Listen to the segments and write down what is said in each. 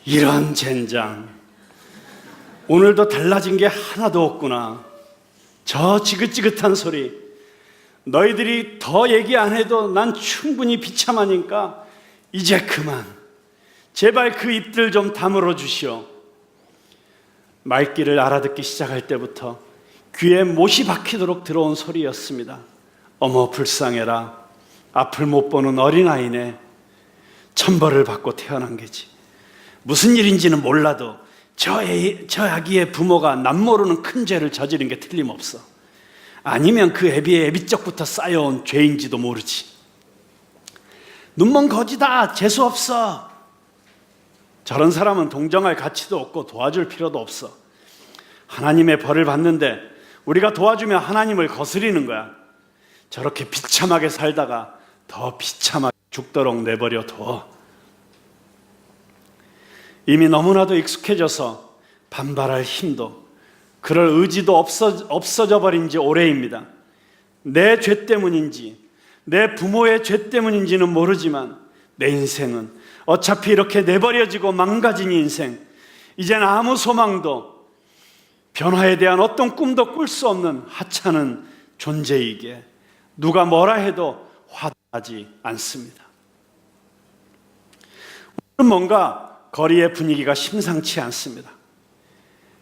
이런 젠장, 오늘도 달라진 게 하나도 없구나. 저 지긋지긋한 소리, 너희들이 더 얘기 안 해도 난 충분히 비참하니까 이제 그만, 제발 그 입들 좀 다물어 주시오. 말귀를 알아듣기 시작할 때부터 귀에 못이 박히도록 들어온 소리였습니다. 어머 불쌍해라, 앞을 못 보는 어린아이네. 천벌을 받고 태어난 게지. 무슨 일인지는 몰라도 저 아기의 부모가 남 모르는 큰 죄를 저지른 게 틀림없어. 아니면 그 애비의 애비적부터 쌓여온 죄인지도 모르지. 눈먼 거지다, 재수없어. 저런 사람은 동정할 가치도 없고 도와줄 필요도 없어. 하나님의 벌을 받는데 우리가 도와주면 하나님을 거스리는 거야. 저렇게 비참하게 살다가 더 비참하게 죽도록 내버려 둬. 이미 너무나도 익숙해져서 반발할 힘도, 그럴 의지도 없어져 버린 지 오래입니다. 내 죄 때문인지 내 부모의 죄 때문인지는 모르지만 내 인생은 어차피 이렇게 내버려지고 망가진 인생, 이젠 아무 소망도, 변화에 대한 어떤 꿈도 꿀 수 없는 하찮은 존재이기에 누가 뭐라 해도 화나지 않습니다. 오늘은 뭔가 거리의 분위기가 심상치 않습니다.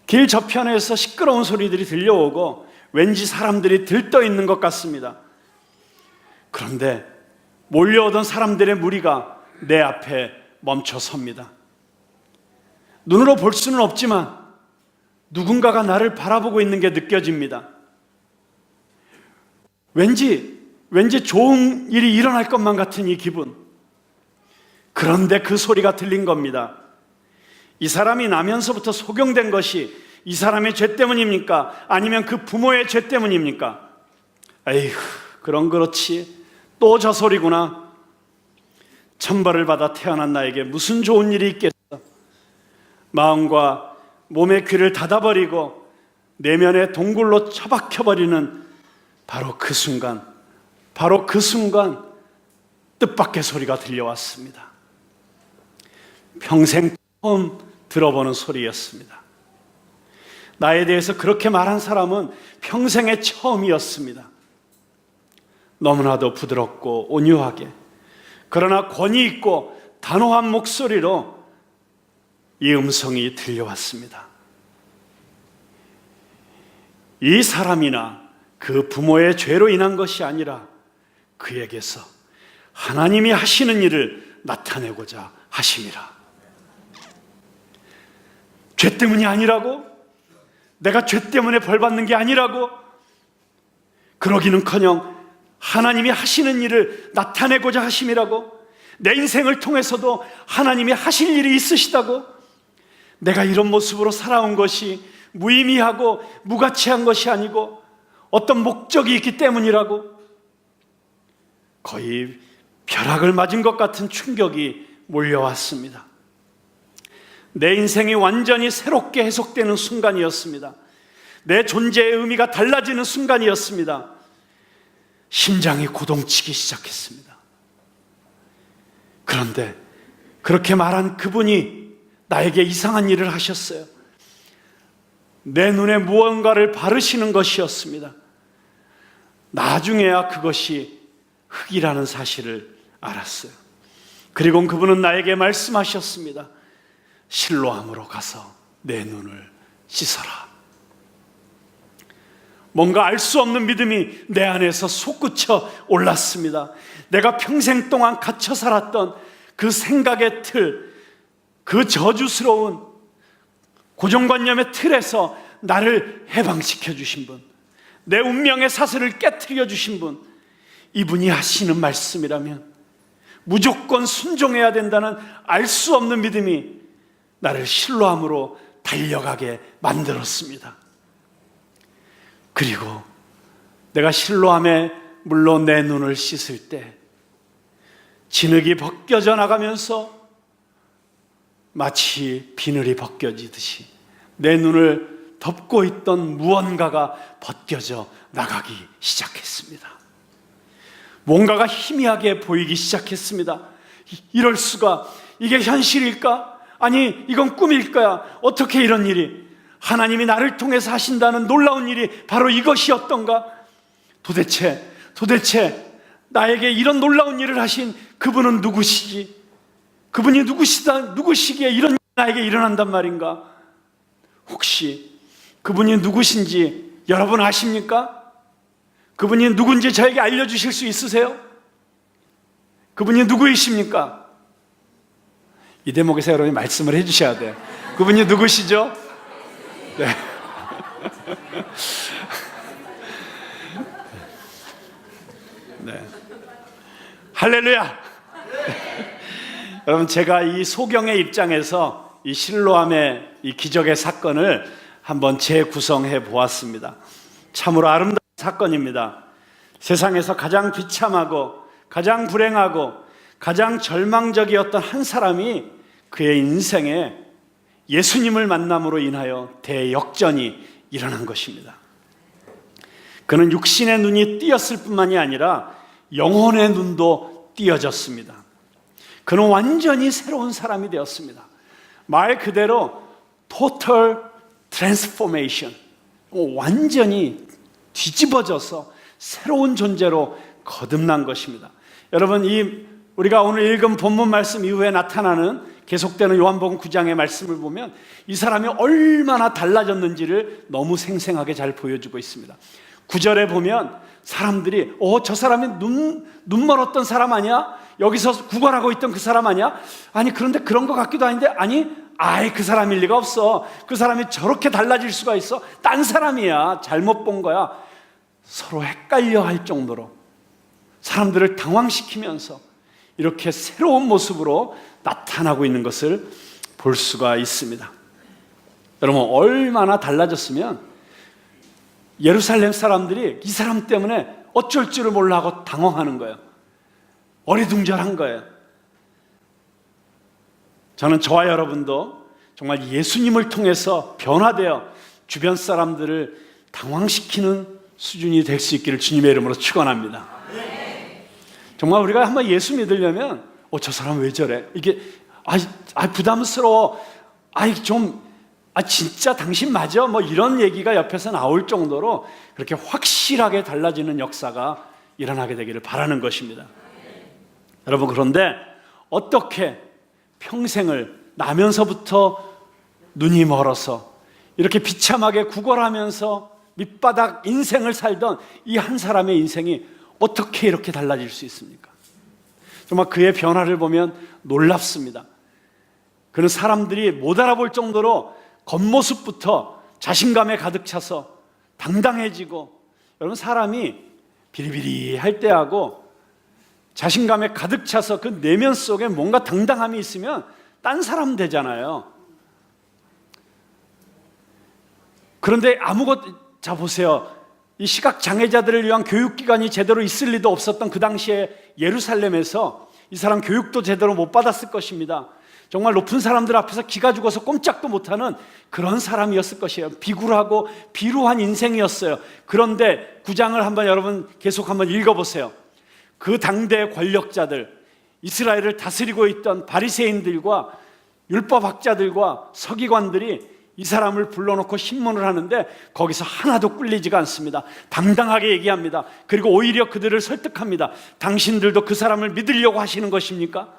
길 저편에서 시끄러운 소리들이 들려오고 왠지 사람들이 들떠 있는 것 같습니다. 그런데 몰려오던 사람들의 무리가 내 앞에 멈춰 섭니다. 눈으로 볼 수는 없지만 누군가가 나를 바라보고 있는 게 느껴집니다. 왠지 좋은 일이 일어날 것만 같은 이 기분. 그런데 그 소리가 들린 겁니다. 이 사람이 나면서부터 소경된 것이 이 사람의 죄 때문입니까? 아니면 그 부모의 죄 때문입니까? 에휴, 그렇지. 또 저 소리구나. 천벌을 받아 태어난 나에게 무슨 좋은 일이 있겠어. 마음과 몸의 귀를 닫아버리고 내면의 동굴로 처박혀버리는 바로 그 순간 뜻밖의 소리가 들려왔습니다. 평생 처음 들어보는 소리였습니다. 나에 대해서 그렇게 말한 사람은 평생의 처음이었습니다. 너무나도 부드럽고 온유하게, 그러나 권위 있고 단호한 목소리로 이 음성이 들려왔습니다. 이 사람이나 그 부모의 죄로 인한 것이 아니라 그에게서 하나님이 하시는 일을 나타내고자 하심이라. 죄 때문이 아니라고? 내가 죄 때문에 벌 받는 게 아니라고? 그러기는커녕 하나님이 하시는 일을 나타내고자 하심이라고? 내 인생을 통해서도 하나님이 하실 일이 있으시다고? 내가 이런 모습으로 살아온 것이 무의미하고 무가치한 것이 아니고 어떤 목적이 있기 때문이라고? 거의 벼락을 맞은 것 같은 충격이 몰려왔습니다. 내 인생이 완전히 새롭게 해석되는 순간이었습니다. 내 존재의 의미가 달라지는 순간이었습니다. 심장이 고동치기 시작했습니다. 그런데 그렇게 말한 그분이 나에게 이상한 일을 하셨어요. 내 눈에 무언가를 바르시는 것이었습니다. 나중에야 그것이 흙이라는 사실을 알았어요. 그리고 그분은 나에게 말씀하셨습니다. 실로암으로 가서 내 눈을 씻어라. 뭔가 알 수 없는 믿음이 내 안에서 솟구쳐 올랐습니다. 내가 평생 동안 갇혀 살았던 그 생각의 틀, 그 저주스러운 고정관념의 틀에서 나를 해방시켜 주신 분, 내 운명의 사슬을 깨트려 주신 분, 이분이 하시는 말씀이라면 무조건 순종해야 된다는 알 수 없는 믿음이 나를 실로암으로 달려가게 만들었습니다. 그리고 내가 실로암에 물로 내 눈을 씻을 때 진흙이 벗겨져 나가면서 마치 비늘이 벗겨지듯이 내 눈을 덮고 있던 무언가가 벗겨져 나가기 시작했습니다. 뭔가가 희미하게 보이기 시작했습니다. 이럴 수가, 이게 현실일까? 아니 이건 꿈일 거야. 어떻게 이런 일이? 하나님이 나를 통해서 하신다는 놀라운 일이 바로 이것이었던가? 도대체 나에게 이런 놀라운 일을 하신 그분은 누구시지? 그분이 누구시기에 이런 일이 나에게 일어난단 말인가? 혹시 그분이 누구신지 여러분 아십니까? 그분이 누군지 저에게 알려주실 수 있으세요? 그분이 누구이십니까? 이 대목에서 여러분이 말씀을 해주셔야 돼요. 그분이 누구시죠? 네. 네. 할렐루야! 여러분, 제가 이 소경의 입장에서 이 실로암의 이 기적의 사건을 한번 재구성해 보았습니다. 참으로 아름다운 사건입니다. 세상에서 가장 비참하고 가장 불행하고 가장 절망적이었던 한 사람이 그의 인생에 예수님을 만남으로 인하여 대역전이 일어난 것입니다. 그는 육신의 눈이 띄었을 뿐만이 아니라 영혼의 눈도 띄어졌습니다. 그는 완전히 새로운 사람이 되었습니다. 말 그대로 total transformation, 완전히 뒤집어져서 새로운 존재로 거듭난 것입니다. 여러분, 우리가 오늘 읽은 본문 말씀 이후에 나타나는 계속되는 요한복음 9장의 말씀을 보면 이 사람이 얼마나 달라졌는지를 너무 생생하게 잘 보여주고 있습니다. 9절에 보면 사람들이 저 사람이 눈 멀었던 사람 아니야? 여기서 구걸하고 있던 그 사람 아니야? 아니 그런데 그런 것 같기도 한데 아니 그 사람일 리가 없어. 그 사람이 저렇게 달라질 수가 있어? 딴 사람이야. 잘못 본 거야. 서로 헷갈려 할 정도로 사람들을 당황시키면서 이렇게 새로운 모습으로 나타나고 있는 것을 볼 수가 있습니다. 여러분, 얼마나 달라졌으면 예루살렘 사람들이 이 사람 때문에 어쩔 줄을 몰라 하고 당황하는 거예요. 어리둥절한 거예요. 저는 저와 여러분도 정말 예수님을 통해서 변화되어 주변 사람들을 당황시키는 수준이 될 수 있기를 주님의 이름으로 축원합니다. 정말 우리가 한번 예수 믿으려면 저 사람 왜 저래? 이게 부담스러워. 진짜 당신 맞아? 뭐 이런 얘기가 옆에서 나올 정도로 그렇게 확실하게 달라지는 역사가 일어나게 되기를 바라는 것입니다. 여러분, 그런데 어떻게 평생을 나면서부터 눈이 멀어서 이렇게 비참하게 구걸하면서 밑바닥 인생을 살던 이 한 사람의 인생이 어떻게 이렇게 달라질 수 있습니까? 정말 그의 변화를 보면 놀랍습니다. 그는 사람들이 못 알아볼 정도로 겉모습부터 자신감에 가득 차서 당당해지고, 여러분 사람이 비리비리할 때하고 자신감에 가득 차서 그 내면 속에 뭔가 당당함이 있으면 딴 사람 되잖아요. 그런데 자 보세요. 이 시각장애자들을 위한 교육기관이 제대로 있을 리도 없었던 그 당시에 예루살렘에서 이 사람 교육도 제대로 못 받았을 것입니다. 정말 높은 사람들 앞에서 기가 죽어서 꼼짝도 못하는 그런 사람이었을 것이에요. 비굴하고 비루한 인생이었어요. 그런데 9장을 한번 여러분 계속 한번 읽어보세요. 그 당대 권력자들, 이스라엘을 다스리고 있던 바리새인들과 율법학자들과 서기관들이 이 사람을 불러놓고 신문을 하는데 거기서 하나도 꿀리지가 않습니다. 당당하게 얘기합니다. 그리고 오히려 그들을 설득합니다. 당신들도 그 사람을 믿으려고 하시는 것입니까?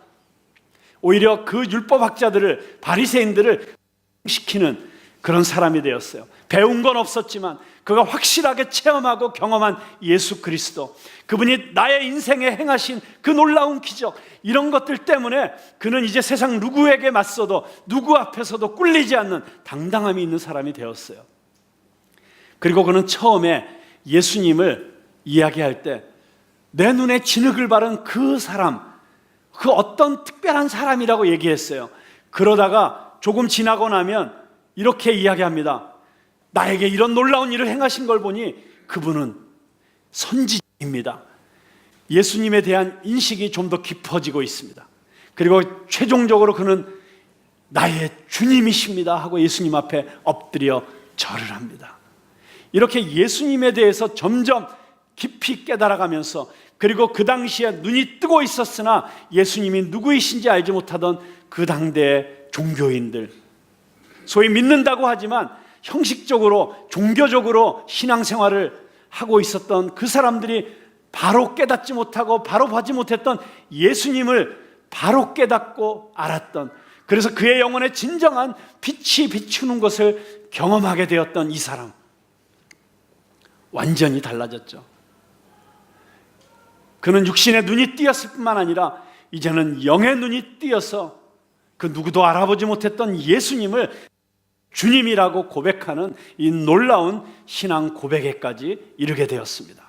오히려 그 율법학자들을, 바리새인들을 시키는 그런 사람이 되었어요. 배운 건 없었지만 그가 확실하게 체험하고 경험한 예수 그리스도, 그분이 나의 인생에 행하신 그 놀라운 기적, 이런 것들 때문에 그는 이제 세상 누구에게 맞서도 누구 앞에서도 꿀리지 않는 당당함이 있는 사람이 되었어요. 그리고 그는 처음에 예수님을 이야기할 때 내 눈에 진흙을 바른 그 사람, 그 어떤 특별한 사람이라고 얘기했어요. 그러다가 조금 지나고 나면 이렇게 이야기합니다. 나에게 이런 놀라운 일을 행하신 걸 보니 그분은 선지자입니다. 예수님에 대한 인식이 좀 더 깊어지고 있습니다. 그리고 최종적으로 그는 나의 주님이십니다 하고 예수님 앞에 엎드려 절을 합니다. 이렇게 예수님에 대해서 점점 깊이 깨달아가면서, 그리고 그 당시에 눈이 뜨고 있었으나 예수님이 누구이신지 알지 못하던 그 당대의 종교인들, 소위 믿는다고 하지만 형식적으로 종교적으로 신앙생활을 하고 있었던 그 사람들이 바로 깨닫지 못하고 바로 보지 못했던 예수님을 바로 깨닫고 알았던, 그래서 그의 영혼에 진정한 빛이 비추는 것을 경험하게 되었던 이 사람, 완전히 달라졌죠. 그는 육신의 눈이 띄었을 뿐만 아니라 이제는 영의 눈이 띄어서 그 누구도 알아보지 못했던 예수님을 주님이라고 고백하는 이 놀라운 신앙 고백에까지 이르게 되었습니다.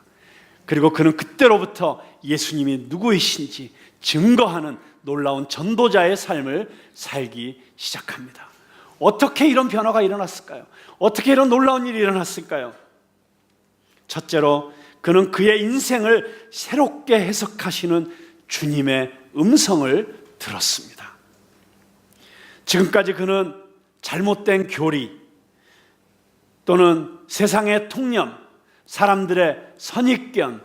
그리고 그는 그때로부터 예수님이 누구이신지 증거하는 놀라운 전도자의 삶을 살기 시작합니다. 어떻게 이런 변화가 일어났을까요? 어떻게 이런 놀라운 일이 일어났을까요? 첫째로 그는 그의 인생을 새롭게 해석하시는 주님의 음성을 들었습니다. 지금까지 그는 잘못된 교리 또는 세상의 통념, 사람들의 선입견,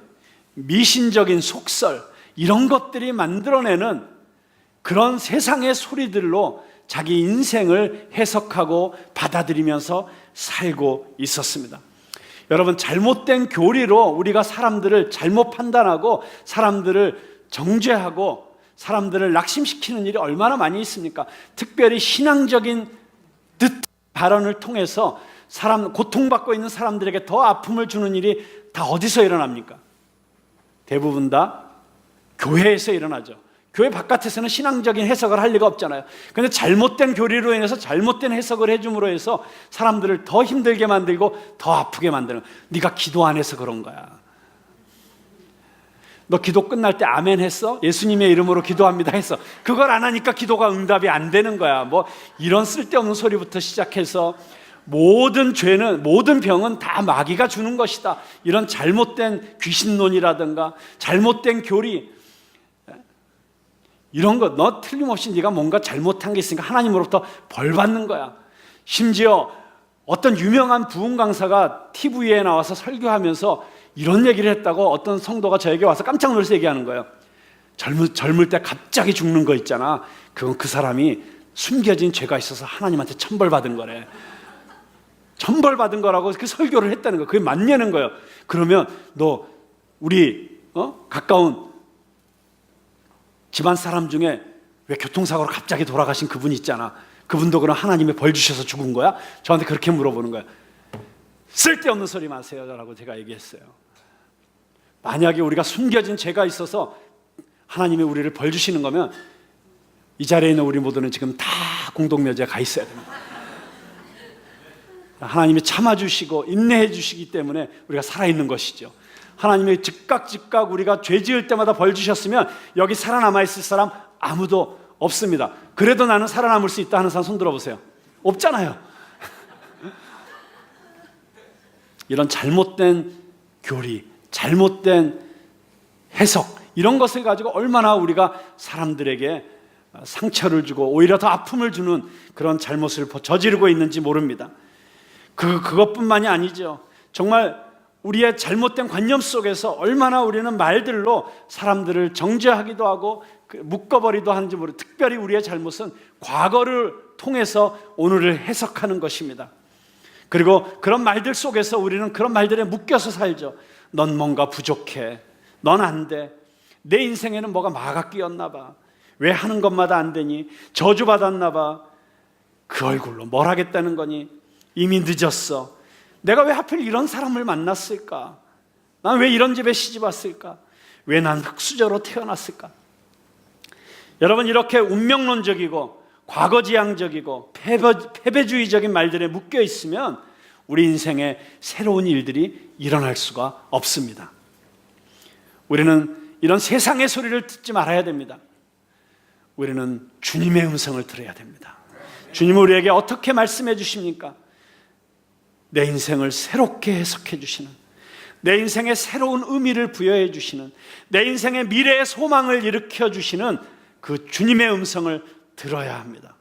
미신적인 속설, 이런 것들이 만들어내는 그런 세상의 소리들로 자기 인생을 해석하고 받아들이면서 살고 있었습니다. 여러분, 잘못된 교리로 우리가 사람들을 잘못 판단하고 사람들을 정죄하고 사람들을 낙심시키는 일이 얼마나 많이 있습니까? 특별히 신앙적인 뜻 발언을 통해서 고통받고 있는 사람들에게 더 아픔을 주는 일이 다 어디서 일어납니까? 대부분 다 교회에서 일어나죠. 교회 바깥에서는 신앙적인 해석을 할 리가 없잖아요. 그런데 잘못된 교리로 인해서 잘못된 해석을 해줌으로 해서 사람들을 더 힘들게 만들고 더 아프게 만드는, 네가 기도 안 해서 그런 거야. 너 기도 끝날 때 아멘 했어? 예수님의 이름으로 기도합니다 했어. 그걸 안 하니까 기도가 응답이 안 되는 거야. 뭐 이런 쓸데없는 소리부터 시작해서 모든 죄는, 모든 병은 다 마귀가 주는 것이다, 이런 잘못된 귀신론이라든가 잘못된 교리, 이런 거, 너 틀림없이 네가 뭔가 잘못한 게 있으니까 하나님으로부터 벌 받는 거야. 심지어 어떤 유명한 부흥 강사가 TV에 나와서 설교하면서 이런 얘기를 했다고 어떤 성도가 저에게 와서 깜짝 놀라서 얘기하는 거예요. 젊을 때 갑자기 죽는 거 있잖아, 그건 그 사람이 숨겨진 죄가 있어서 하나님한테 천벌받은 거래. 천벌받은 거라고 그 설교를 했다는 거예요. 그게 맞냐는 거예요. 그러면 너 우리 가까운 집안 사람 중에 왜 교통사고로 갑자기 돌아가신 그분 있잖아, 그분도 그럼 하나님의 벌 주셔서 죽은 거야? 저한테 그렇게 물어보는 거야. 쓸데없는 소리 마세요 라고 제가 얘기했어요. 만약에 우리가 숨겨진 죄가 있어서 하나님이 우리를 벌 주시는 거면 이 자리에 있는 우리 모두는 지금 다 공동묘지에 가 있어야 됩니다. 하나님이 참아주시고 인내해 주시기 때문에 우리가 살아있는 것이죠. 하나님이 즉각 우리가 죄 지을 때마다 벌 주셨으면 여기 살아남아 있을 사람 아무도 없습니다. 그래도 나는 살아남을 수 있다 하는 사람 손 들어보세요. 없잖아요. 이런 잘못된 교리, 잘못된 해석, 이런 것을 가지고 얼마나 우리가 사람들에게 상처를 주고 오히려 더 아픔을 주는 그런 잘못을 저지르고 있는지 모릅니다. 그것뿐만이 아니죠. 정말 우리의 잘못된 관념 속에서 얼마나 우리는 말들로 사람들을 정죄하기도 하고 묶어버리도 하는지 모르고, 특별히 우리의 잘못은 과거를 통해서 오늘을 해석하는 것입니다. 그리고 그런 말들 속에서 우리는 그런 말들에 묶여서 살죠. 넌 뭔가 부족해, 넌 안 돼, 내 인생에는 뭐가 마가 끼었나 봐, 왜 하는 것마다 안 되니, 저주받았나 봐, 그 얼굴로 뭘 하겠다는 거니, 이미 늦었어, 내가 왜 하필 이런 사람을 만났을까, 난 왜 이런 집에 시집 왔을까, 왜 난 흙수저로 태어났을까. 여러분, 이렇게 운명론적이고 과거지향적이고 패배주의적인 말들에 묶여 있으면 우리 인생에 새로운 일들이 일어날 수가 없습니다. 우리는 이런 세상의 소리를 듣지 말아야 됩니다. 우리는 주님의 음성을 들어야 됩니다. 주님은 우리에게 어떻게 말씀해 주십니까? 내 인생을 새롭게 해석해 주시는, 내 인생에 새로운 의미를 부여해 주시는, 내 인생의 미래의 소망을 일으켜 주시는 그 주님의 음성을 들어야 합니다.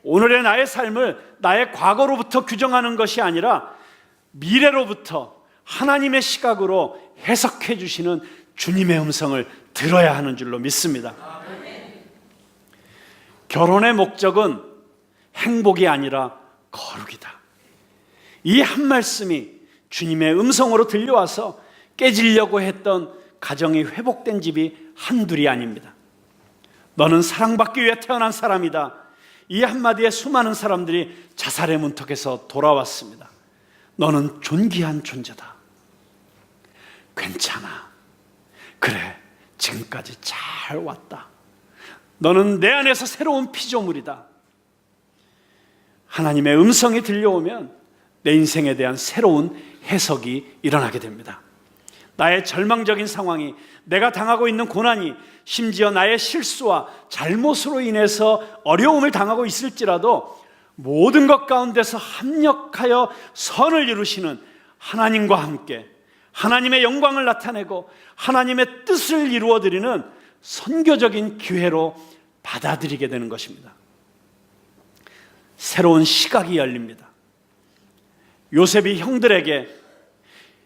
오늘의 나의 삶을 나의 과거로부터 규정하는 것이 아니라 미래로부터 하나님의 시각으로 해석해 주시는 주님의 음성을 들어야 하는 줄로 믿습니다. 결혼의 목적은 행복이 아니라 거룩이다. 이 한 말씀이 주님의 음성으로 들려와서 깨지려고 했던 가정이 회복된 집이 한둘이 아닙니다. 너는 사랑받기 위해 태어난 사람이다. 이 한마디에 수많은 사람들이 자살의 문턱에서 돌아왔습니다. 너는 존귀한 존재다. 괜찮아. 그래, 지금까지 잘 왔다. 너는 내 안에서 새로운 피조물이다. 하나님의 음성이 들려오면 내 인생에 대한 새로운 해석이 일어나게 됩니다. 나의 절망적인 상황이, 내가 당하고 있는 고난이, 심지어 나의 실수와 잘못으로 인해서 어려움을 당하고 있을지라도 모든 것 가운데서 합력하여 선을 이루시는 하나님과 함께 하나님의 영광을 나타내고 하나님의 뜻을 이루어드리는 선교적인 기회로 받아들이게 되는 것입니다. 새로운 시각이 열립니다. 요셉이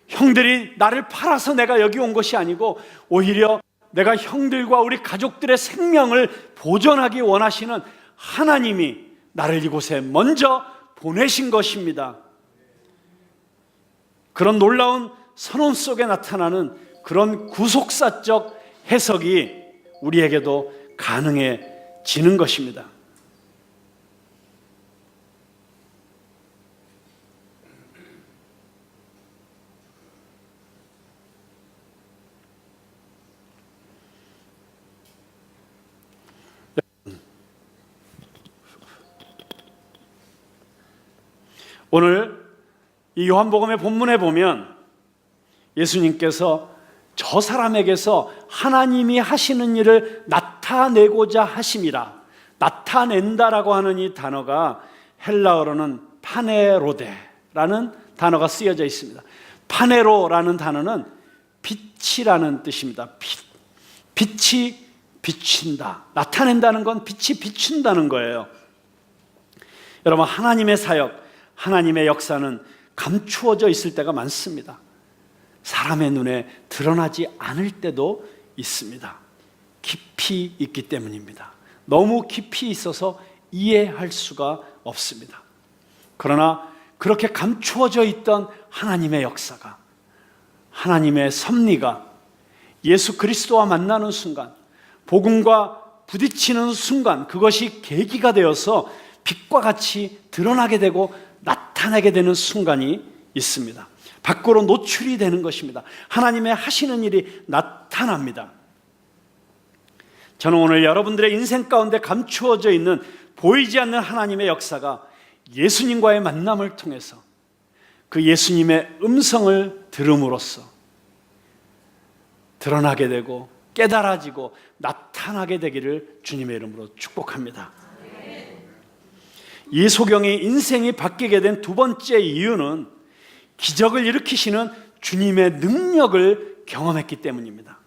형들이 나를 팔아서 내가 여기 온 것이 아니고 오히려 내가 형들과 우리 가족들의 생명을 보존하기 원하시는 하나님이 나를 이곳에 먼저 보내신 것입니다. 그런 놀라운 선언 속에 나타나는 그런 구속사적 해석이 우리에게도 가능해지는 것입니다. 오늘 이 요한복음의 본문에 보면 예수님께서 저 사람에게서 하나님이 하시는 일을 나타내고자 하심이라, 나타낸다라고 하는 이 단어가 헬라어로는 파네로데라는 단어가 쓰여져 있습니다. 파네로라는 단어는 빛이라는 뜻입니다. 빛이 비춘다. 나타낸다는 건 빛이 비춘다는 거예요. 여러분, 하나님의 사역, 하나님의 역사는 감추어져 있을 때가 많습니다. 사람의 눈에 드러나지 않을 때도 있습니다. 깊이 있기 때문입니다. 너무 깊이 있어서 이해할 수가 없습니다. 그러나 그렇게 감추어져 있던 하나님의 역사가, 하나님의 섭리가 예수 그리스도와 만나는 순간, 복음과 부딪히는 순간, 그것이 계기가 되어서 빛과 같이 드러나게 되고 나타나게 되는 순간이 있습니다. 밖으로 노출이 되는 것입니다. 하나님의 하시는 일이 나타납니다. 저는 오늘 여러분들의 인생 가운데 감추어져 있는 보이지 않는 하나님의 역사가 예수님과의 만남을 통해서 그 예수님의 음성을 들음으로써 드러나게 되고 깨달아지고 나타나게 되기를 주님의 이름으로 축복합니다. 이 소경의 인생이 바뀌게 된 두 번째 이유는 기적을 일으키시는 주님의 능력을 경험했기 때문입니다.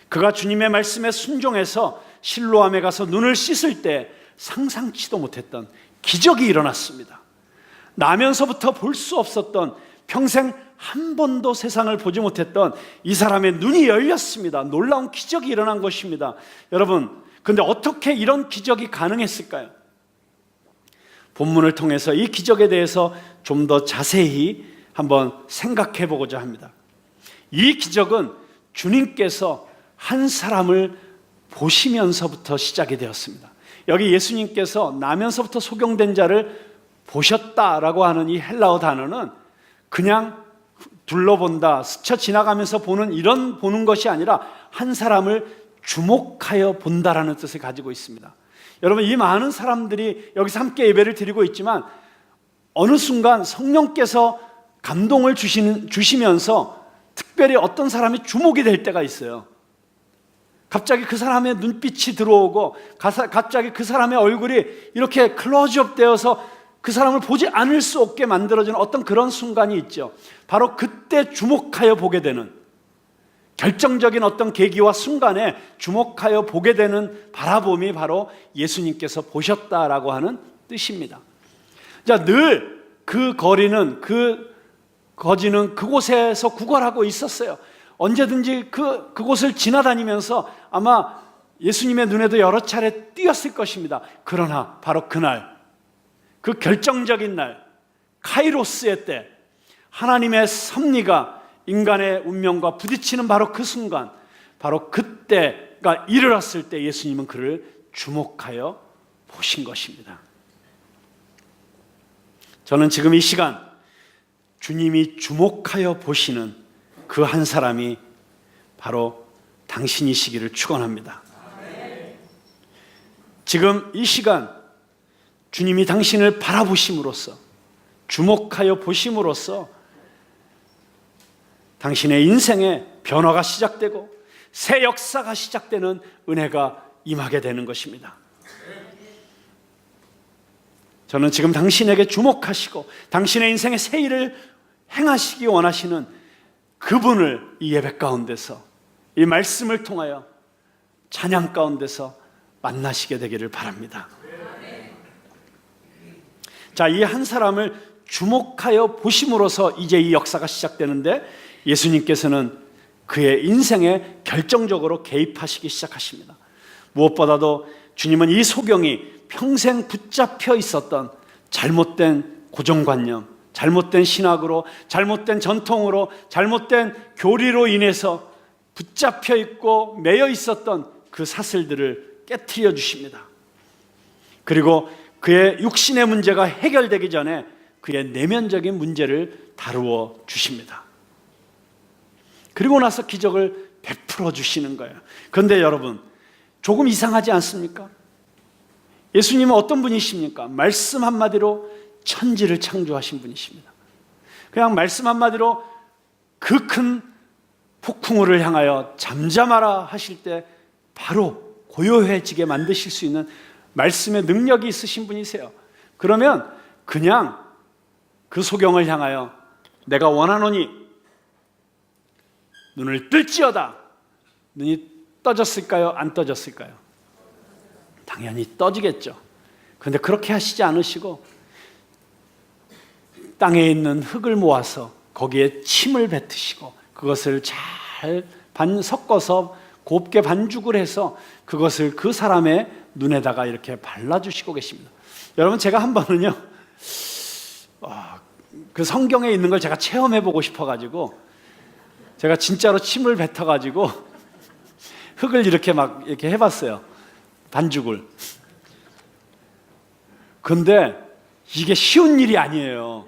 그가 주님의 말씀에 순종해서 실로암에 가서 눈을 씻을 때 상상치도 못했던 기적이 일어났습니다. 나면서부터 볼 수 없었던, 평생 한 번도 세상을 보지 못했던 이 사람의 눈이 열렸습니다. 놀라운 기적이 일어난 것입니다. 여러분, 근데 어떻게 이런 기적이 가능했을까요? 본문을 통해서 이 기적에 대해서 좀 더 자세히 한번 생각해 보고자 합니다. 이 기적은 주님께서 한 사람을 보시면서부터 시작이 되었습니다. 여기 예수님께서 나면서부터 소경된 자를 보셨다라고 하는 이 헬라어 단어는 그냥 둘러본다, 스쳐 지나가면서 보는 이런 보는 것이 아니라 한 사람을 주목하여 본다라는 뜻을 가지고 있습니다. 여러분, 이 많은 사람들이 여기서 함께 예배를 드리고 있지만 어느 순간 성령께서 감동을 주시면서 특별히 어떤 사람이 주목이 될 때가 있어요. 갑자기 그 사람의 눈빛이 들어오고 갑자기 그 사람의 얼굴이 이렇게 클로즈업 되어서 그 사람을 보지 않을 수 없게 만들어지는 어떤 그런 순간이 있죠. 바로 그때 주목하여 보게 되는, 결정적인 어떤 계기와 순간에 주목하여 보게 되는 바라봄이 바로 예수님께서 보셨다라고 하는 뜻입니다. 자, 늘 그 거리는, 그 거지는 그곳에서 구걸하고 있었어요. 언제든지 그곳을 지나다니면서 아마 예수님의 눈에도 여러 차례 띄었을 것입니다. 그러나 바로 그날, 그 결정적인 날, 카이로스의 때, 하나님의 섭리가 인간의 운명과 부딪히는 바로 그 순간, 바로 그때가 이르렀을 때 예수님은 그를 주목하여 보신 것입니다. 저는 지금 이 시간 주님이 주목하여 보시는 그 한 사람이 바로 당신이시기를 축원합니다. 지금 이 시간 주님이 당신을 바라보심으로써, 주목하여 보심으로써 당신의 인생에 변화가 시작되고 새 역사가 시작되는 은혜가 임하게 되는 것입니다. 저는 지금 당신에게 주목하시고 당신의 인생에 새 일을 행하시기 원하시는 그분을 이 예배 가운데서, 이 말씀을 통하여 찬양 가운데서 만나시게 되기를 바랍니다. 자, 이 한 사람을 주목하여 보심으로써 이제 이 역사가 시작되는데, 예수님께서는 그의 인생에 결정적으로 개입하시기 시작하십니다. 무엇보다도 주님은 이 소경이 평생 붙잡혀 있었던 잘못된 고정관념, 잘못된 신학으로, 잘못된 전통으로, 잘못된 교리로 인해서 붙잡혀 있고 매여 있었던 그 사슬들을 깨트려 주십니다. 그리고 그의 육신의 문제가 해결되기 전에 그의 내면적인 문제를 다루어 주십니다. 그리고 나서 기적을 베풀어 주시는 거예요. 그런데 여러분, 조금 이상하지 않습니까? 예수님은 어떤 분이십니까? 말씀 한마디로 천지를 창조하신 분이십니다. 그냥 말씀 한마디로 그 큰 폭풍우를 향하여 잠잠하라 하실 때 바로 고요해지게 만드실 수 있는 말씀의 능력이 있으신 분이세요. 그러면 그냥 그 소경을 향하여 내가 원하노니 눈을 뜰지어다. 눈이 떠졌을까요? 안 떠졌을까요? 당연히 떠지겠죠. 그런데 그렇게 하시지 않으시고 땅에 있는 흙을 모아서 거기에 침을 뱉으시고 그것을 잘 섞어서 곱게 반죽을 해서 그것을 그 사람의 눈에다가 이렇게 발라주시고 계십니다. 여러분, 제가 한 번은요, 그 성경에 있는 걸 제가 체험해보고 싶어가지고 제가 진짜로 침을 뱉어가지고 흙을 이렇게 막 이렇게 해봤어요. 반죽을. 근데 이게 쉬운 일이 아니에요.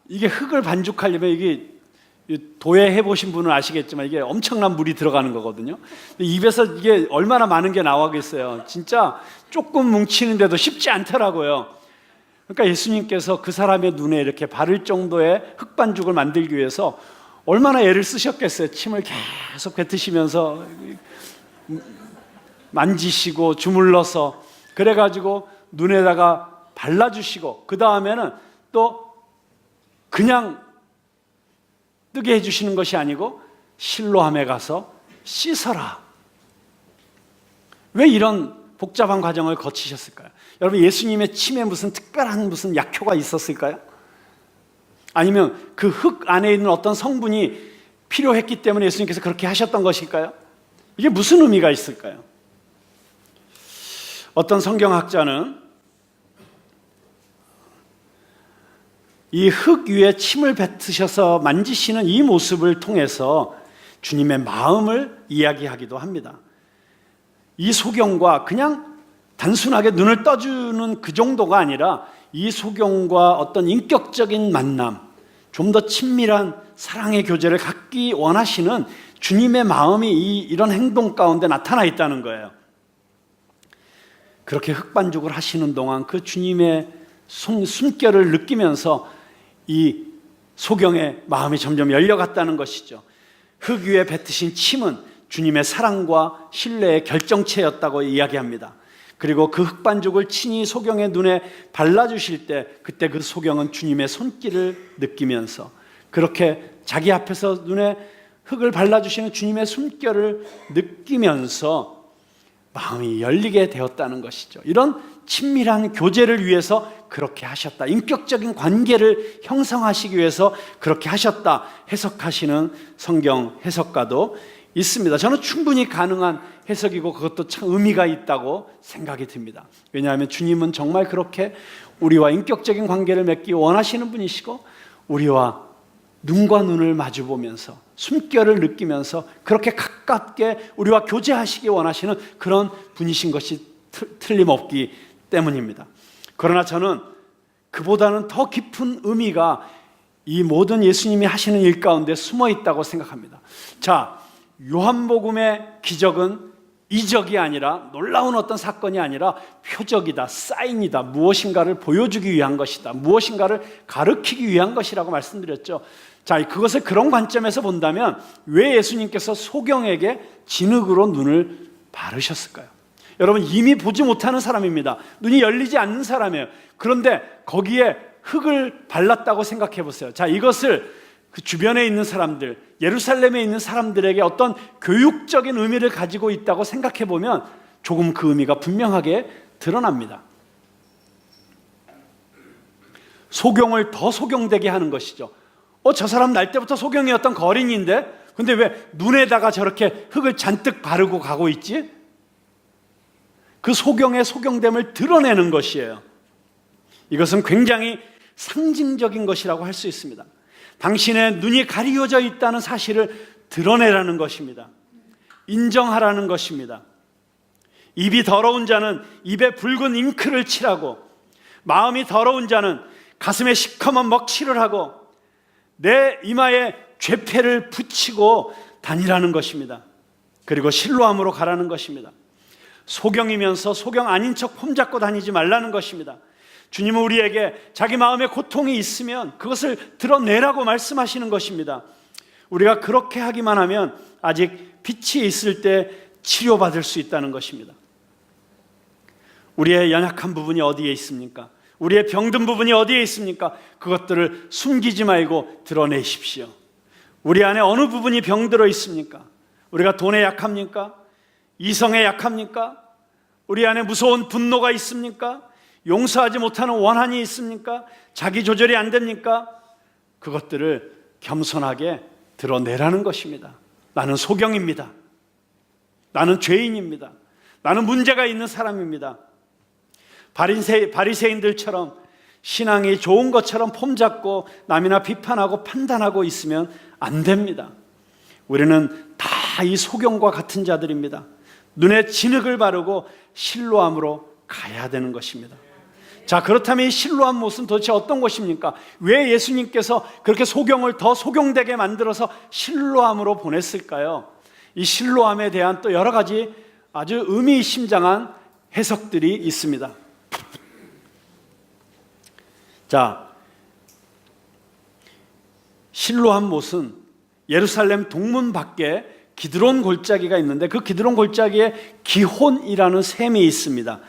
이게 흙을 반죽하려면 이게 도예 해보신 분은 아시겠지만 이게 엄청난 물이 들어가는 거거든요. 입에서 이게 얼마나 많은 게 나오겠어요. 진짜 조금 뭉치는데도 쉽지 않더라고요. 그러니까 예수님께서 그 사람의 눈에 이렇게 바를 정도의 흙반죽을 만들기 위해서 얼마나 애를 쓰셨겠어요. 침을 계속 뱉으시면서 만지시고 주물러서, 그래가지고 눈에다가 발라주시고, 그 다음에는 또 그냥 뜨게 해주시는 것이 아니고 실로함에 가서 씻어라. 왜 이런 복잡한 과정을 거치셨을까요? 여러분, 예수님의 침에 무슨 특별한 무슨 약효가 있었을까요? 아니면 그 흙 안에 있는 어떤 성분이 필요했기 때문에 예수님께서 그렇게 하셨던 것일까요? 이게 무슨 의미가 있을까요? 어떤 성경학자는 이 흙 위에 침을 뱉으셔서 만지시는 이 모습을 통해서 주님의 마음을 이야기하기도 합니다. 이 소경과 그냥 단순하게 눈을 떠주는 그 정도가 아니라 이 소경과 어떤 인격적인 만남, 좀 더 친밀한 사랑의 교제를 갖기 원하시는 주님의 마음이 이런 행동 가운데 나타나 있다는 거예요. 그렇게 흙반죽을 하시는 동안 그 주님의 숨결을 느끼면서 이 소경의 마음이 점점 열려갔다는 것이죠. 흙 위에 뱉으신 침은 주님의 사랑과 신뢰의 결정체였다고 이야기합니다. 그리고 그 흙반죽을 친히 소경의 눈에 발라주실 때 그때 그 소경은 주님의 손길을 느끼면서 그렇게 자기 앞에서 눈에 흙을 발라주시는 주님의 숨결을 느끼면서 마음이 열리게 되었다는 것이죠. 이런 친밀한 교제를 위해서 그렇게 하셨다. 인격적인 관계를 형성하시기 위해서 그렇게 하셨다. 해석하시는 성경 해석가도 있습니다. 저는 충분히 가능한 해석이고 그것도 참 의미가 있다고 생각이 듭니다. 왜냐하면 주님은 정말 그렇게 우리와 인격적인 관계를 맺기 원하시는 분이시고 우리와 눈과 눈을 마주 보면서 숨결을 느끼면서 그렇게 가깝게 우리와 교제하시기 원하시는 그런 분이신 것이 틀림없기 때문입니다. 그러나 저는 그보다는 더 깊은 의미가 이 모든 예수님이 하시는 일 가운데 숨어 있다고 생각합니다. 자, 요한복음의 기적은 이적이 아니라 놀라운 어떤 사건이 아니라 표적이다, 사인이다, 무엇인가를 보여주기 위한 것이다, 무엇인가를 가르치기 위한 것이라고 말씀드렸죠. 자, 그것을 그런 관점에서 본다면 왜 예수님께서 소경에게 진흙으로 눈을 바르셨을까요? 여러분, 이미 보지 못하는 사람입니다. 눈이 열리지 않는 사람이에요. 그런데 거기에 흙을 발랐다고 생각해 보세요. 자, 이것을 그 주변에 있는 사람들, 예루살렘에 있는 사람들에게 어떤 교육적인 의미를 가지고 있다고 생각해 보면 조금 그 의미가 분명하게 드러납니다. 소경을 더 소경되게 하는 것이죠. 저 사람 날 때부터 소경이었던 거린인데 근데 왜 눈에다가 저렇게 흙을 잔뜩 바르고 가고 있지? 그 소경의 소경됨을 드러내는 것이에요. 이것은 굉장히 상징적인 것이라고 할 수 있습니다. 당신의 눈이 가리워져 있다는 사실을 드러내라는 것입니다. 인정하라는 것입니다. 입이 더러운 자는 입에 붉은 잉크를 칠하고 마음이 더러운 자는 가슴에 시커먼 먹칠을 하고 내 이마에 죄패를 붙이고 다니라는 것입니다. 그리고 실로암으로 가라는 것입니다. 소경이면서 소경 아닌 척 폼잡고 다니지 말라는 것입니다. 주님은 우리에게 자기 마음에 고통이 있으면 그것을 드러내라고 말씀하시는 것입니다. 우리가 그렇게 하기만 하면 아직 빛이 있을 때 치료받을 수 있다는 것입니다. 우리의 연약한 부분이 어디에 있습니까? 우리의 병든 부분이 어디에 있습니까? 그것들을 숨기지 말고 드러내십시오. 우리 안에 어느 부분이 병들어 있습니까? 우리가 돈에 약합니까? 이성에 약합니까? 우리 안에 무서운 분노가 있습니까? 용서하지 못하는 원한이 있습니까? 자기 조절이 안 됩니까? 그것들을 겸손하게 드러내라는 것입니다. 나는 소경입니다. 나는 죄인입니다. 나는 문제가 있는 사람입니다. 바리새인들처럼 신앙이 좋은 것처럼 폼잡고 남이나 비판하고 판단하고 있으면 안 됩니다. 우리는 다 이 소경과 같은 자들입니다. 눈에 진흙을 바르고 실로암으로 가야 되는 것입니다. 자, 그렇다면 이 실로암 못은 도대체 어떤 것입니까? 왜 예수님께서 그렇게 소경을 더 소경되게 만들어서 실로암으로 보냈을까요? 이 실로암에 대한 또 여러 가지 아주 의미심장한 해석들이 있습니다. 자, 실로암 못은 예루살렘 동문 밖에 기드론 골짜기가 있는데 그 기드론 골짜기에 기혼이라는 샘이 있습니다.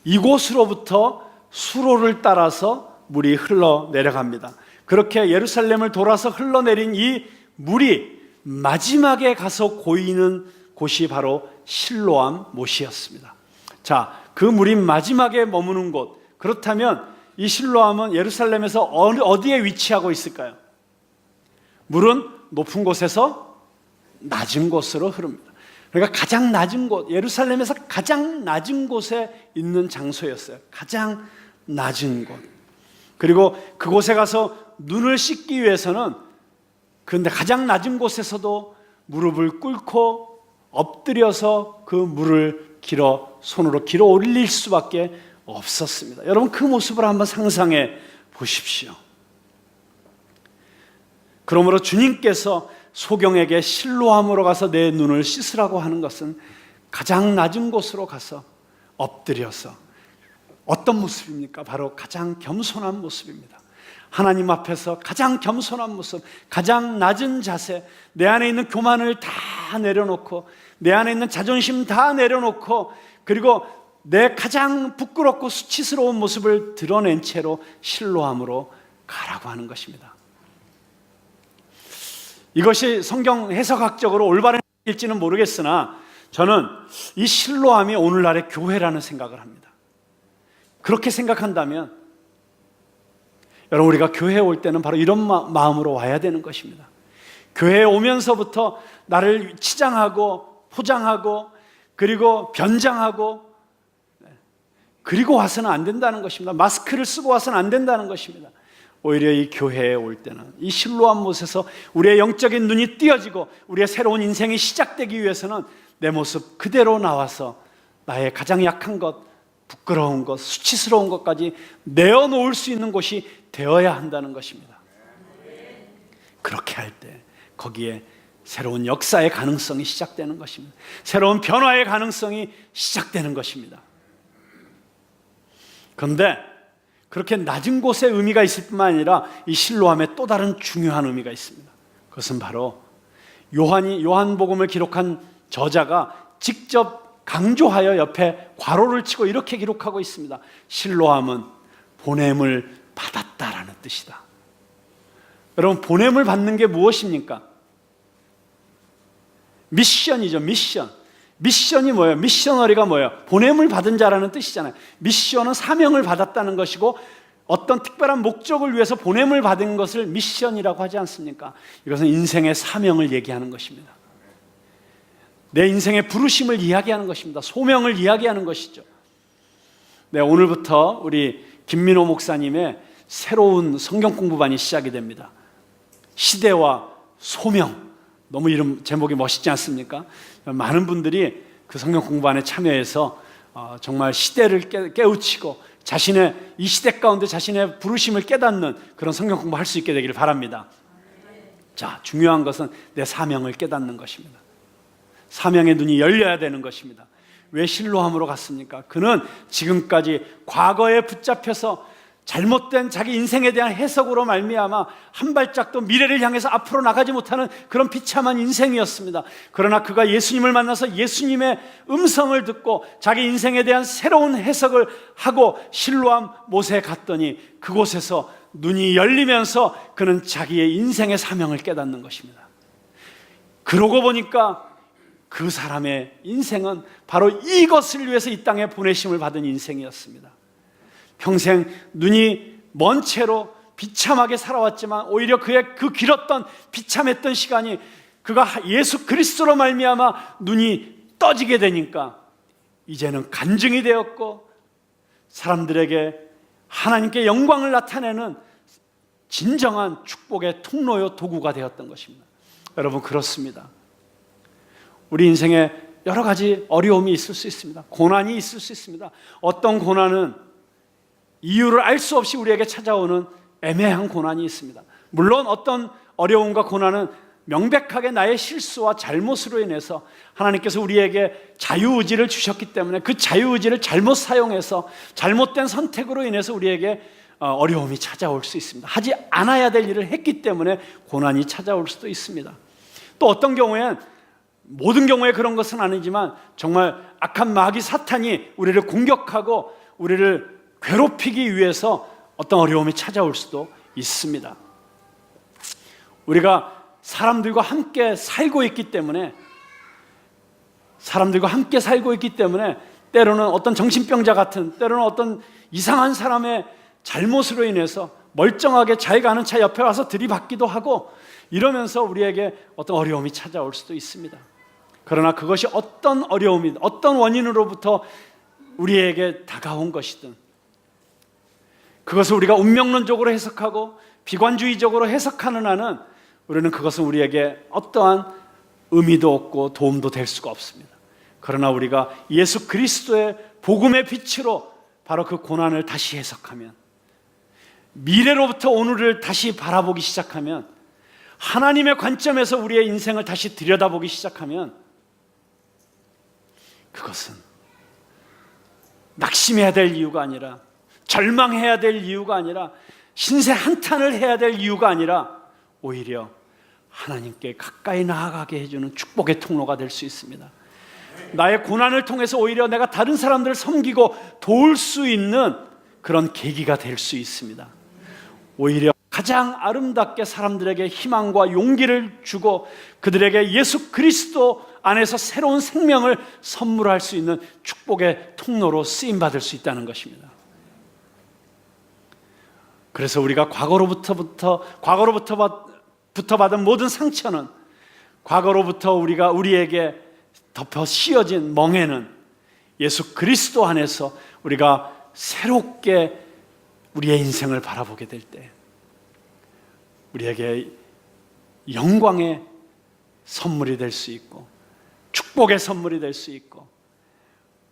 이곳으로부터 수로를 따라서 물이 흘러내려갑니다. 그렇게 예루살렘을 돌아서 흘러내린 이 물이 마지막에 가서 고이는 곳이 바로 실로암 못이었습니다. 자, 그 물이 마지막에 머무는 곳, 그렇다면 이 실로암은 예루살렘에서 어디에 위치하고 있을까요? 물은 높은 곳에서 낮은 곳으로 흐릅니다. 그러니까 가장 낮은 곳, 예루살렘에서 가장 낮은 곳에 있는 장소였어요. 가장 낮은 곳. 그리고 그곳에 가서 눈을 씻기 위해서는 그런데 가장 낮은 곳에서도 무릎을 꿇고 엎드려서 그 물을 손으로 길어 올릴 수밖에 없었습니다. 여러분, 그 모습을 한번 상상해 보십시오. 그러므로 주님께서 소경에게 실로암으로 가서 내 눈을 씻으라고 하는 것은 가장 낮은 곳으로 가서 엎드려서 어떤 모습입니까? 바로 가장 겸손한 모습입니다. 하나님 앞에서 가장 겸손한 모습, 가장 낮은 자세, 내 안에 있는 교만을 다 내려놓고 내 안에 있는 자존심 다 내려놓고 그리고 내 가장 부끄럽고 수치스러운 모습을 드러낸 채로 실로암으로 가라고 하는 것입니다. 이것이 성경 해석학적으로 올바른 일지는 모르겠으나 저는 이 실로암이 오늘날의 교회라는 생각을 합니다. 그렇게 생각한다면 여러분, 우리가 교회에 올 때는 바로 이런 마음으로 와야 되는 것입니다. 교회에 오면서부터 나를 치장하고 포장하고 그리고 변장하고 그리고 와서는 안 된다는 것입니다. 마스크를 쓰고 와서는 안 된다는 것입니다. 오히려 이 교회에 올 때는 이 실로암 못에서 우리의 영적인 눈이 띄어지고 우리의 새로운 인생이 시작되기 위해서는 내 모습 그대로 나와서 나의 가장 약한 것, 부끄러운 것, 수치스러운 것까지 내어놓을 수 있는 곳이 되어야 한다는 것입니다. 그렇게 할 때 거기에 새로운 역사의 가능성이 시작되는 것입니다. 새로운 변화의 가능성이 시작되는 것입니다. 그런데 그렇게 낮은 곳에 의미가 있을 뿐만 아니라 이 실로암에 또 다른 중요한 의미가 있습니다. 그것은 바로 요한복음을 기록한 저자가 직접 강조하여 옆에 괄호를 치고 이렇게 기록하고 있습니다. 실로암은 보냄을 받았다라는 뜻이다. 여러분, 보냄을 받는 게 무엇입니까? 미션이죠. 미션이 뭐예요? 미셔너리가 뭐예요? 보냄을 받은 자라는 뜻이잖아요. 미션은 사명을 받았다는 것이고 어떤 특별한 목적을 위해서 보냄을 받은 것을 미션이라고 하지 않습니까? 이것은 인생의 사명을 얘기하는 것입니다. 내 인생의 부르심을 이야기하는 것입니다. 소명을 이야기하는 것이죠. 네, 오늘부터 우리 김민호 목사님의 새로운 성경 공부반이 시작이 됩니다. 시대와 소명. 너무 이름 제목이 멋있지 않습니까? 많은 분들이 그 성경 공부반에 참여해서 정말 시대를 깨우치고 자신의 이 시대 가운데 자신의 부르심을 깨닫는 그런 성경 공부할 수 있게 되기를 바랍니다. 자, 중요한 것은 내 사명을 깨닫는 것입니다. 사명의 눈이 열려야 되는 것입니다. 왜 실로암으로 갔습니까? 그는 지금까지 과거에 붙잡혀서 잘못된 자기 인생에 대한 해석으로 말미암아 한 발짝도 미래를 향해서 앞으로 나가지 못하는 그런 비참한 인생이었습니다. 그러나 그가 예수님을 만나서 예수님의 음성을 듣고 자기 인생에 대한 새로운 해석을 하고 실로암 못에 갔더니 그곳에서 눈이 열리면서 그는 자기의 인생의 사명을 깨닫는 것입니다. 그러고 보니까 그 사람의 인생은 바로 이것을 위해서 이 땅에 보내심을 받은 인생이었습니다. 평생 눈이 먼 채로 비참하게 살아왔지만 오히려 그의 그 길었던 비참했던 시간이 그가 예수 그리스도로 말미암아 눈이 떠지게 되니까 이제는 간증이 되었고 사람들에게 하나님께 영광을 나타내는 진정한 축복의 통로요 도구가 되었던 것입니다. 여러분, 그렇습니다. 우리 인생에 여러 가지 어려움이 있을 수 있습니다. 고난이 있을 수 있습니다. 어떤 고난은 이유를 알 수 없이 우리에게 찾아오는 애매한 고난이 있습니다. 물론 어떤 어려움과 고난은 명백하게 나의 실수와 잘못으로 인해서 하나님께서 우리에게 자유의지를 주셨기 때문에 그 자유의지를 잘못 사용해서 잘못된 선택으로 인해서 우리에게 어려움이 찾아올 수 있습니다. 하지 않아야 될 일을 했기 때문에 고난이 찾아올 수도 있습니다. 또 어떤 경우엔, 모든 경우에 그런 것은 아니지만 정말 악한 마귀 사탄이 우리를 공격하고 우리를 괴롭히기 위해서 어떤 어려움이 찾아올 수도 있습니다. 우리가 사람들과 함께 살고 있기 때문에 때로는 어떤 정신병자 같은, 때로는 어떤 이상한 사람의 잘못으로 인해서 멀쩡하게 잘 가는 차 옆에 와서 들이받기도 하고 이러면서 우리에게 어떤 어려움이 찾아올 수도 있습니다. 그러나 그것이 어떤 어려움이든 어떤 원인으로부터 우리에게 다가온 것이든 그것을 우리가 운명론적으로 해석하고 비관주의적으로 해석하는 한은 우리는 그것은 우리에게 어떠한 의미도 없고 도움도 될 수가 없습니다. 그러나 우리가 예수 그리스도의 복음의 빛으로 바로 그 고난을 다시 해석하면, 미래로부터 오늘을 다시 바라보기 시작하면, 하나님의 관점에서 우리의 인생을 다시 들여다보기 시작하면 그것은 낙심해야 될 이유가 아니라, 절망해야 될 이유가 아니라, 신세 한탄을 해야 될 이유가 아니라 오히려 하나님께 가까이 나아가게 해주는 축복의 통로가 될 수 있습니다. 나의 고난을 통해서 오히려 내가 다른 사람들을 섬기고 도울 수 있는 그런 계기가 될 수 있습니다. 오히려 가장 아름답게 사람들에게 희망과 용기를 주고 그들에게 예수 그리스도 안에서 새로운 생명을 선물할 수 있는 축복의 통로로 쓰임받을 수 있다는 것입니다. 그래서 우리가 과거로부터 받은 모든 상처는, 과거로부터 우리에게 덮어 씌워진 멍에는 예수 그리스도 안에서 우리가 새롭게 우리의 인생을 바라보게 될 때 우리에게 영광의 선물이 될 수 있고 축복의 선물이 될 수 있고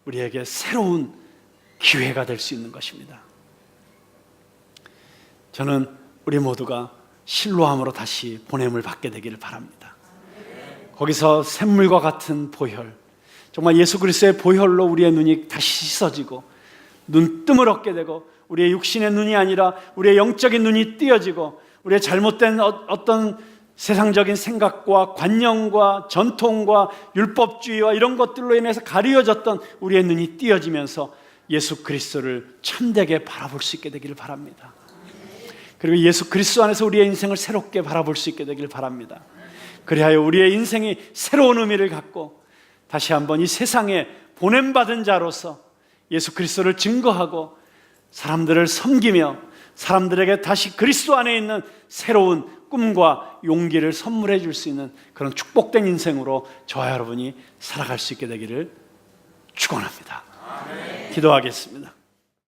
우리에게 새로운 기회가 될 수 있는 것입니다. 저는 우리 모두가 실로암으로 다시 보냄을 받게 되기를 바랍니다. 거기서 샘물과 같은 보혈, 정말 예수 그리스도의 보혈로 우리의 눈이 다시 씻어지고 눈뜸을 얻게 되고 우리의 육신의 눈이 아니라 우리의 영적인 눈이 띄어지고 우리의 잘못된 어떤 세상적인 생각과 관념과 전통과 율법주의와 이런 것들로 인해서 가려졌던 우리의 눈이 띄어지면서 예수 그리스도를 참되게 바라볼 수 있게 되기를 바랍니다. 그리고 예수 그리스도 안에서 우리의 인생을 새롭게 바라볼 수 있게 되기를 바랍니다. 그리하여 우리의 인생이 새로운 의미를 갖고 다시 한번 이 세상에 보냄받은 자로서 예수 그리스도를 증거하고 사람들을 섬기며 사람들에게 다시 그리스도 안에 있는 새로운 꿈과 용기를 선물해 줄 수 있는 그런 축복된 인생으로 저와 여러분이 살아갈 수 있게 되기를 축원합니다. 기도하겠습니다.